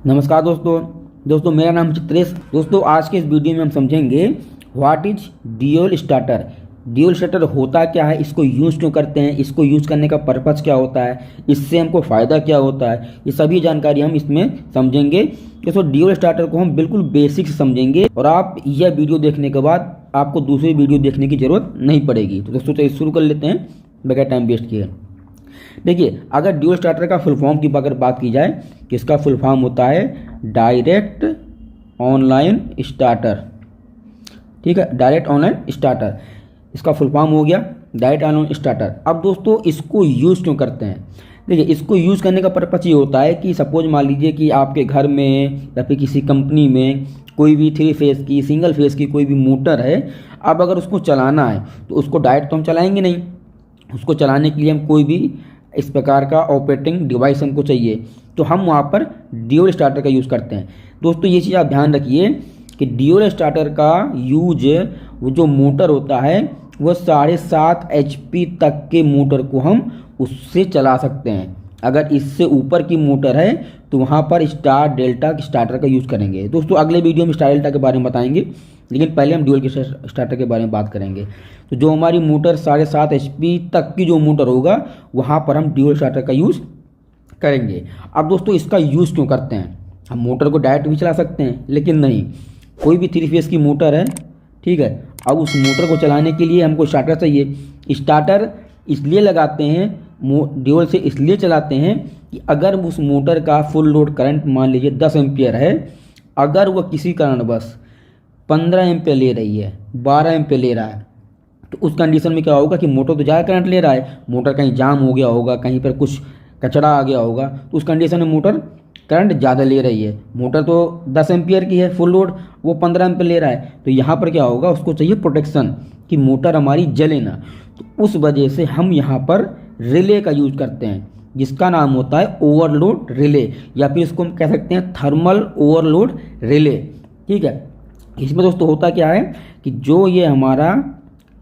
नमस्कार दोस्तों मेरा नाम चित्रेश। दोस्तों आज के इस वीडियो में हम समझेंगे what is dual starter. Dual starter होता क्या है, इसको यूज़ क्यों करते हैं, इसको यूज़ करने का पर्पज़ क्या होता है, इससे हमको फ़ायदा क्या होता है, ये सभी जानकारी हम इसमें समझेंगे। दोस्तों ड्यूल स्टार्टर को हम बिल्कुल बेसिक से समझेंगे और आप यह वीडियो देखने के बाद आपको दूसरी वीडियो देखने की ज़रूरत नहीं पड़ेगी। तो दोस्तों चलिए शुरू कर लेते हैं बगैर टाइम वेस्ट किए। देखिए, अगर ड्यूल स्टार्टर का फुल फॉर्म की अगर बात की जाए तो इसका फुल फॉर्म होता है डायरेक्ट ऑनलाइन स्टार्टर। ठीक है, डायरेक्ट ऑनलाइन स्टार्टर इसका फुल फॉर्म हो गया, डायरेक्ट ऑनलाइन स्टार्टर। अब दोस्तों इसको यूज़ क्यों करते हैं? देखिए, इसको यूज़ करने का पर्पज़ ये होता है कि सपोज मान लीजिए कि आपके घर में या फिर किसी कंपनी में कोई भी 3 फेज़ की सिंगल फेज़ की कोई भी मोटर है। अब अगर उसको चलाना है तो उसको डायरेक्ट तो हम चलाएंगे नहीं, उसको चलाने के लिए हम कोई भी इस प्रकार का ऑपरेटिंग डिवाइस हमको चाहिए, तो हम वहाँ पर ड्यूल स्टार्टर का यूज़ करते हैं। दोस्तों ये चीज़ आप ध्यान रखिए कि ड्यूल स्टार्टर का यूज वो जो मोटर होता है वो 7.5 HP तक के मोटर को हम उससे चला सकते हैं। अगर इससे ऊपर की मोटर है तो वहाँ पर स्टार डेल्टा स्टार्टर का यूज़ करेंगे। दोस्तों अगले वीडियो में स्टार डेल्टा के बारे में बताएंगे, लेकिन पहले हम ड्यूल के स्टार्टर के बारे में बात करेंगे। तो जो हमारी मोटर 7.5 HP तक की जो मोटर होगा वहाँ पर हम ड्यूल स्टार्टर का यूज़ करेंगे। अब दोस्तों इसका यूज़ क्यों करते हैं? हम मोटर को डायरेक्ट भी चला सकते हैं, लेकिन नहीं, कोई भी 3 फेज़ की मोटर है, ठीक है, अब उस मोटर को चलाने के लिए हमको स्टार्टर चाहिए। स्टार्टर इसलिए लगाते हैं, ड्यूल से इसलिए चलाते हैं कि अगर उस मोटर का फुल लोड करंट मान लीजिए 10 एम्पियर है, अगर वह किसी कारणवश 15 एम्पियर ले रही है, 12 एम्पियर ले रहा है, तो उस कंडीशन में क्या होगा कि मोटर तो ज़्यादा करंट ले रहा है, मोटर कहीं जाम हो गया होगा, कहीं पर कुछ कचरा आ गया होगा, तो उस कंडीशन में मोटर करंट ज़्यादा ले रही है। मोटर तो 10 एम्पियर की है फुल लोड, वो 15 एम्पियर ले रहा है, तो यहाँ पर क्या होगा, उसको चाहिए प्रोटेक्शन कि मोटर हमारी जले ना। तो उस वजह से हम यहाँ पर रिले का यूज़ करते हैं, जिसका नाम होता है ओवरलोड रिले, या फिर इसको हम कह सकते हैं थर्मल ओवरलोड रिले। ठीक है, इसमें दोस्तों होता क्या है कि जो ये हमारा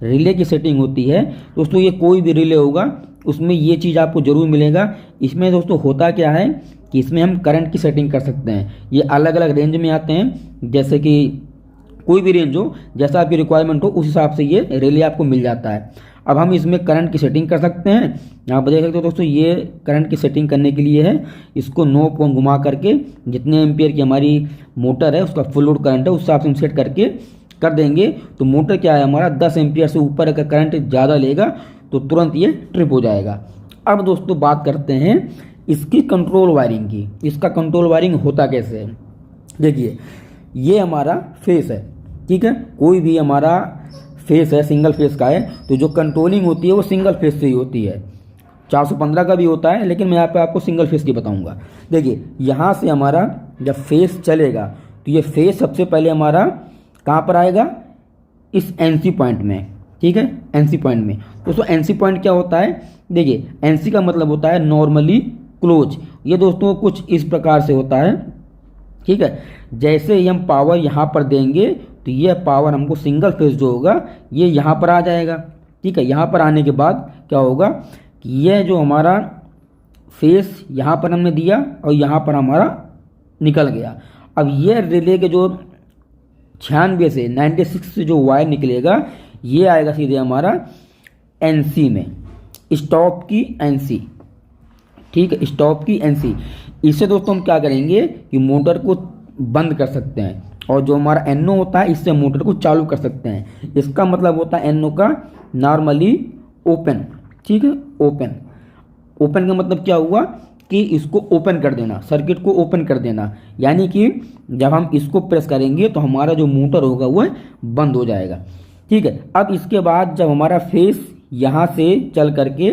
रिले की सेटिंग होती है, दोस्तों ये कोई भी रिले होगा उसमें ये चीज़ आपको ज़रूर मिलेगा। इसमें दोस्तों होता क्या है कि इसमें हम करंट की सेटिंग कर सकते हैं। ये अलग अलग रेंज में आते हैं, जैसे कि कोई भी रेंज हो, जैसा आपकी रिक्वायरमेंट हो उस हिसाब से ये रिले आपको मिल जाता है। अब हम इसमें करंट की सेटिंग कर सकते हैं। यहाँ पर देख सकते हो दोस्तों, ये करंट की सेटिंग करने के लिए है। इसको नोब को घुमा करके जितने एम्पियर की हमारी मोटर है उसका फुल लोड करंट है उस हिसाब से हम सेट करके कर देंगे, तो मोटर क्या है हमारा 10 एम्पियर से ऊपर का करंट ज़्यादा लेगा तो तुरंत ये ट्रिप हो जाएगा। अब दोस्तों बात करते हैं इसकी कंट्रोल वायरिंग की। इसका कंट्रोल वायरिंग होता कैसे है? देखिए, ये हमारा फेस है, ठीक है, कोई भी हमारा फेस है सिंगल फेस का है, तो जो कंट्रोलिंग होती है वो सिंगल फेस से ही होती है। 415 का भी होता है, लेकिन मैं यहाँ पे आपको सिंगल फेस की बताऊंगा। देखिए, यहाँ से हमारा जब फेस चलेगा तो ये फेस सबसे पहले हमारा कहाँ पर आएगा, इस एनसी पॉइंट में। ठीक है, एनसी पॉइंट में। दोस्तों एनसी पॉइंट क्या होता है? देखिए, एनसी का मतलब होता है नॉर्मली क्लोज। ये दोस्तों कुछ इस प्रकार से होता है, ठीक है। जैसे ही हम पावर यहाँ पर देंगे तो ये पावर हमको सिंगल फेज जो होगा ये यहाँ पर आ जाएगा। ठीक है, यहाँ पर आने के बाद क्या होगा कि ये जो हमारा फेस यहाँ पर हमने दिया और यहाँ पर हमारा निकल गया। अब ये रिले के जो 96 से 96 से जो वायर निकलेगा ये आएगा सीधे हमारा एनसी में, स्टॉप की एनसी। ठीक है, स्टॉप की एनसी। इससे दोस्तों हम क्या करेंगे कि मोटर को बंद कर सकते हैं, और जो हमारा एनओ होता है इससे मोटर को चालू कर सकते हैं। इसका मतलब होता है एनओ का नॉर्मली ओपन। ठीक है, ओपन। ओपन का मतलब क्या हुआ कि इसको ओपन कर देना, सर्किट को ओपन कर देना, यानी कि जब हम इसको प्रेस करेंगे तो हमारा जो मोटर होगा वह बंद हो जाएगा। ठीक है, अब इसके बाद जब हमारा फेस यहाँ से चल करके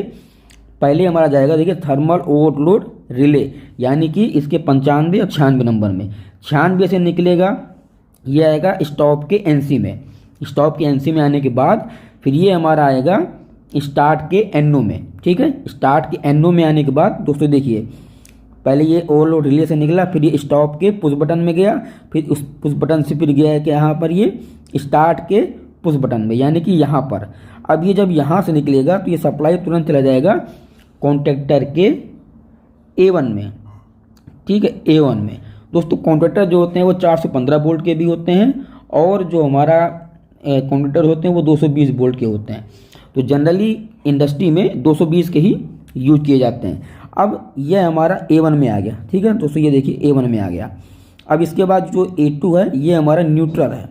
पहले हमारा जाएगा, देखिए, थर्मल ओवरलोड रिले, यानी कि इसके 95 और 96 नंबर में। 96 से निकलेगा, ये आएगा स्टॉप के एनसी में। स्टॉप के एनसी में आने के बाद फिर ये हमारा आएगा स्टार्ट के एनओ में। ठीक है, स्टार्ट के एनओ में आने के बाद दोस्तों देखिए, पहले ये ओवरलोड रिले से निकला, फिर ये स्टॉप के पुश बटन में गया, फिर उस पुश बटन से फिर गया है कि यहाँ पर ये स्टार्ट के पुश बटन में, यानी कि यहाँ पर। अब ये जब यहाँ से निकलेगा तो ये सप्लाई तुरंत चला जाएगा कॉन्टेक्टर के A1 में। ठीक है, A1 में। दोस्तों कॉन्ट्रैक्टर जो होते हैं वो 415 वोल्ट के भी होते हैं और जो हमारा कॉन्ट्रैक्टर होते हैं वो 220 वोल्ट के होते हैं। तो जनरली इंडस्ट्री में 220 के ही यूज किए जाते हैं। अब यह हमारा A1 में आ गया, ठीक है दोस्तों, ये देखिए A1 में आ गया। अब इसके बाद जो A2 है ये हमारा न्यूट्रल है,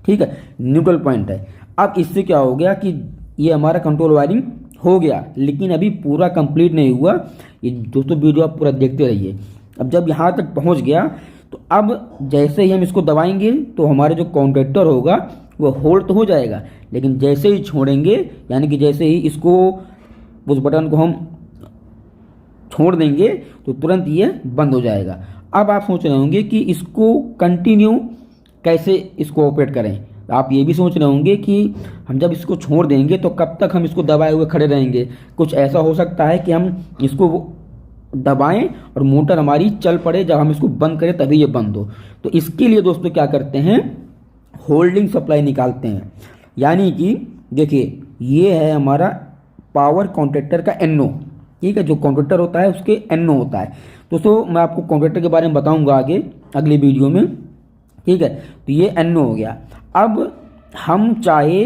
ठीक है, न्यूट्रल पॉइंट है। अब इससे क्या हो गया कि ये हमारा कंट्रोल वायरिंग हो गया, लेकिन अभी पूरा कंप्लीट नहीं हुआ। ये दोस्तों वीडियो आप पूरा देखते रहिए। अब जब यहाँ तक पहुँच गया तो अब जैसे ही हम इसको दबाएंगे तो हमारे जो कॉन्ट्रैक्टर होगा वो होल्ड तो हो जाएगा, लेकिन जैसे ही छोड़ेंगे, यानी कि जैसे ही इसको उस बटन को हम छोड़ देंगे तो तुरंत ये बंद हो जाएगा। अब आप सोच रहे होंगे कि इसको कंटिन्यू कैसे इसको ऑपरेट करें। आप ये भी सोच रहे होंगे कि हम जब इसको छोड़ देंगे तो कब तक हम इसको दबाए हुए खड़े रहेंगे। कुछ ऐसा हो सकता है कि हम इसको दबाएं और मोटर हमारी चल पड़े, जब हम इसको बंद करें तभी ये बंद हो। तो इसके लिए दोस्तों क्या करते हैं, होल्डिंग सप्लाई निकालते हैं। यानी कि देखिए ये है हमारा पावर कॉन्ट्रैक्टर का NO, ठीक है, जो कॉन्ट्रैक्टर होता है उसके NO होता है। दोस्तों मैं आपको कॉन्ट्रैक्टर के बारे में बताऊंगा आगे अगली वीडियो में, ठीक है। तो ये NO हो गया। अब हम चाहे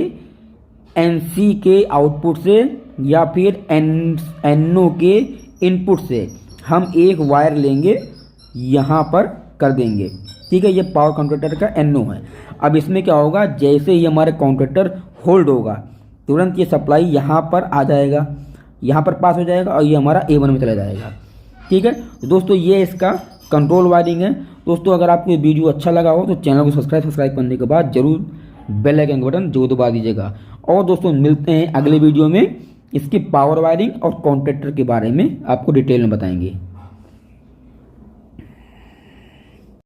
NC के आउटपुट से या फिर NO के इनपुट से हम एक वायर लेंगे, यहाँ पर कर देंगे, ठीक है। ये पावर कॉन्ट्रैक्टर का NO है। अब इसमें क्या होगा, जैसे ही हमारे कॉन्ट्रैक्टर होल्ड होगा तुरंत ये सप्लाई यहाँ पर आ जाएगा, यहाँ पर पास हो जाएगा और ये हमारा A1 में चला जाएगा, ठीक है। तो दोस्तों ये इसका कंट्रोल वायरिंग है। दोस्तों अगर आपको ये वीडियो अच्छा लगा हो तो चैनल को सब्सक्राइब करने के बाद जरूर बेल आइकन बटन जरूर दबा दीजिएगा। और दोस्तों मिलते हैं अगले वीडियो में, इसकी पावर वायरिंग और कॉन्ट्रैक्टर के बारे में आपको डिटेल में बताएंगे।